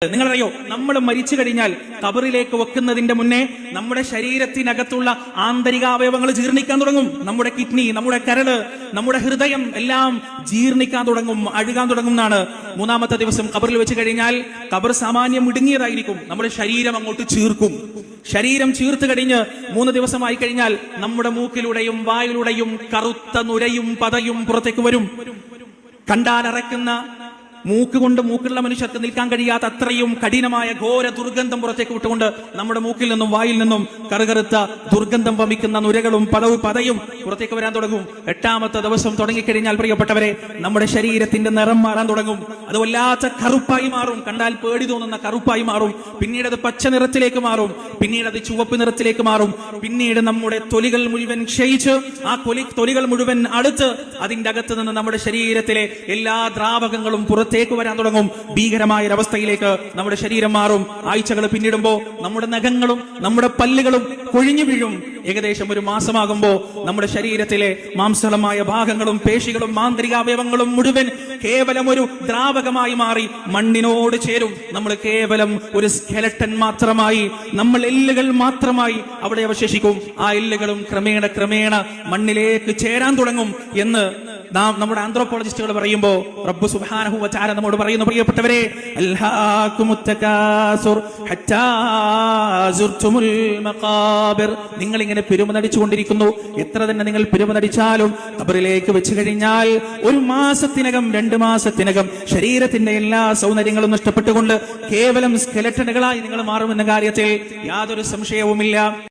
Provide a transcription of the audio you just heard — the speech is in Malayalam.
നിങ്ങളറിയോ, നമ്മൾ മരിച്ചു കഴിഞ്ഞാൽ കബറിലേക്ക് വെക്കുന്നതിന്റെ മുന്നേ നമ്മുടെ ശരീരത്തിനകത്തുള്ള ആന്തരികാവയവങ്ങൾ ജീർണിക്കാൻ തുടങ്ങും. നമ്മുടെ കിഡ്നി, നമ്മുടെ കരള്, നമ്മുടെ ഹൃദയം എല്ലാം ജീർണിക്കാൻ തുടങ്ങും, അഴുകാൻ തുടങ്ങും എന്നാണ്. മൂന്നാമത്തെ ദിവസം കബറിൽ വെച്ച് കഴിഞ്ഞാൽ കബർ സാമാന്യം ഇടുങ്ങിയതായിരിക്കും. നമ്മുടെ ശരീരം അങ്ങോട്ട് ചീർക്കും. ശരീരം ചീർത്ത് കഴിഞ്ഞ് 3 ദിവസമായി കഴിഞ്ഞാൽ നമ്മുടെ മൂക്കിലൂടെയും വായിലൂടെയും കറുത്ത നുരയും പതയും പുറത്തേക്ക് വരും. കണ്ടാലറക്കുന്ന മൂക്ക് കൊണ്ട് മൂക്കുള്ള മനുഷ്യർക്ക് നിൽക്കാൻ കഴിയാത്ത അത്രയും കഠിനമായ ഘോര ദുർഗന്ധം പുറത്തേക്ക് വിട്ടുകൊണ്ട് നമ്മുടെ മൂക്കിൽ നിന്നും വായിൽ നിന്നും കറുകറുത്ത ദുർഗന്ധം വമിക്കുന്ന നുരകളും പതയും പുറത്തേക്ക് വരാൻ തുടങ്ങും. 8ാമത്തെ ദിവസം തുടങ്ങിക്കഴിഞ്ഞാൽ പ്രിയപ്പെട്ടവരെ, നമ്മുടെ ശരീരത്തിന്റെ നിറം മാറാൻ തുടങ്ങും. അത് വല്ലാത്ത കറുപ്പായി മാറും, കണ്ടാൽ പേടി തോന്നുന്ന കറുപ്പായി മാറും. പിന്നീട് അത് പച്ച നിറത്തിലേക്ക് മാറും, പിന്നീട് അത് ചുവപ്പ് നിറത്തിലേക്ക് മാറും. പിന്നീട് നമ്മുടെ തൊലികൾ മുഴുവൻ ക്ഷയിച്ച് ആ തൊലികൾ മുഴുവൻ അടുത്ത് അതിന്റെ അകത്ത് നിന്ന് നമ്മുടെ ശരീരത്തിലെ എല്ലാ ദ്രാവകങ്ങളും പുറത്തേക്ക് വരാൻ തുടങ്ങും. ഭീകരമായ ഒരവസ്ഥയിലേക്ക് നമ്മുടെ ശരീരം മാറും. ആഴ്ചകൾ പിന്നിടുമ്പോ നമ്മുടെ നഖങ്ങളും നമ്മുടെ പല്ലുകളും കൊഴിഞ്ഞു വീഴും. ഏകദേശം 1 മാസമാകുമ്പോ നമ്മുടെ ശരീരത്തിലെ മാംസളമായ ഭാഗങ്ങളും പേശികളും ആന്തരികാവയവങ്ങളും മുഴുവൻ കേവലം ഒരു ദ്രാവകമായി മാറി മണ്ണിനോട് ചേരും. നമ്മൾ കേവലം ഒരു സ്കെലട്ടൻ മാത്രമായി, നമ്മൾ എല്ലുകൾ മാത്രമായി അവിടെ അവശേഷിക്കും. ആ എല്ലുകളും ക്രമേണ മണ്ണിലേക്ക് ചേരാൻ തുടങ്ങും എന്ന് നമ്മുടെ ആന്ത്രോപോളജിസ്റ്റുകൾ പറയുമ്പോ റബ്ബ് സുബ്ഹാനഹു വ തആല നമ്മോട് പറയുന്നു, പ്രിയപ്പെട്ടവരെ, അൽഹാകുമുത് തകാസുർ ഹത്താ സുർതുമുൽ മഖാബിർ. നിങ്ങൾ ഇങ്ങനെ പിരമിഡടിച്ചുകൊണ്ടിരിക്കുന്നു. എത്ര തന്നെ നിങ്ങൾ പിരമിഡടിച്ചാലും ഖബറിലേക്ക് വെച്ച് കഴിഞ്ഞാൽ 1 മാസത്തിനകം 2 മാസത്തിനകം ശരീരത്തിന്റെ എല്ലാ സൗന്ദര്യങ്ങളും നഷ്ടപ്പെട്ടുകൊണ്ട് കേവലം സ്കെലറ്റനുകളായി നിങ്ങൾ മാറുമെന്ന കാര്യത്തിൽ യാതൊരു സംശയവുമില്ല.